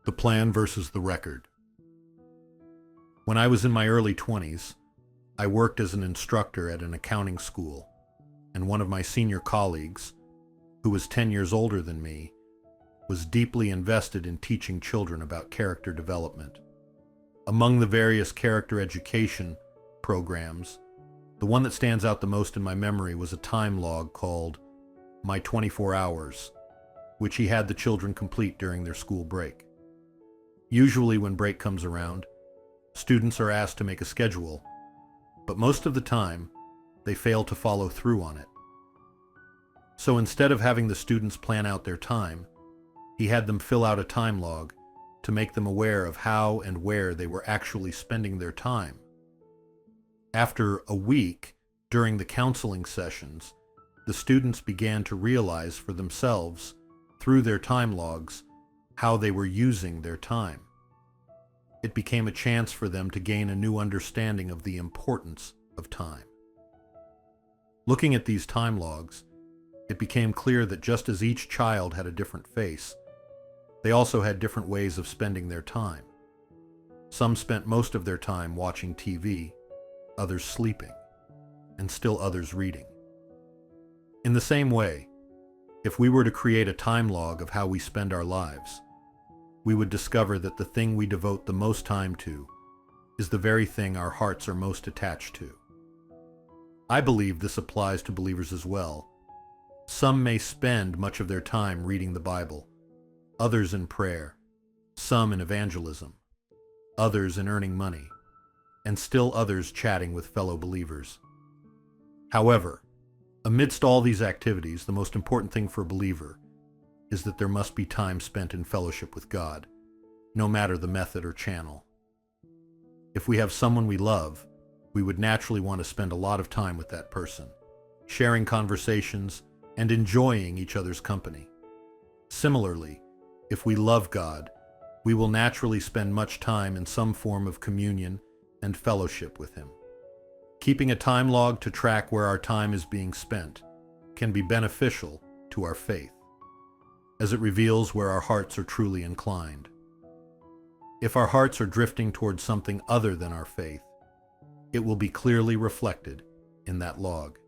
The plan versus the record. When I was in my early 20s, I worked as an instructor at an accounting school, and one of my senior colleagues, who was 10 years older than me, was deeply invested in teaching children about character development. Among the various character education programs, the one that stands out the most in my memory was a time log called My 24 Hours, which he had the children complete during their school break. Usually when break comes around, students are asked to make a schedule, but most of the time, they fail to follow through on it. So instead of having the students plan out their time, he had them fill out a time log to make them aware of how and where they were actually spending their time. After a week, during the counseling sessions, the students began to realize for themselves, through their time logs, how they were using their time. It became a chance for them to gain a new understanding of the importance of time. Looking at these time logs, it became clear that just as each child had a different face, they also had different ways of spending their time. Some spent most of their time watching TV, others sleeping, and still others reading. In the same way, if we were to create a time log of how we spend our lives, we would discover that the thing we devote the most time to is the very thing our hearts are most attached to. I believe this applies to believers as well. Some may spend much of their time reading the Bible, others in prayer, some in evangelism, others in earning money, and still others chatting with fellow believers. However, amidst all these activities, the most important thing for a believer is that there must be time spent in fellowship with God, no matter the method or channel. If we have someone we love, we would naturally want to spend a lot of time with that person, sharing conversations and enjoying each other's company. Similarly, if we love God, we will naturally spend much time in some form of communion and fellowship with Him. Keeping a time log to track where our time is being spent can be beneficial to our faith, as it reveals where our hearts are truly inclined. If our hearts are drifting towards something other than our faith, it will be clearly reflected in that log.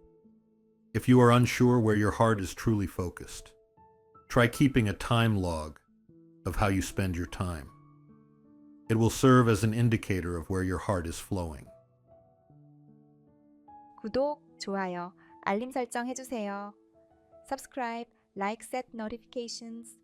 If you are unsure where your heart is truly focused, try keeping a time log of how you spend your time. It will serve as an indicator of where your heart is flowing. 구독, 좋아요, 알림 설정 해주세요. Subscribe, like, set notifications.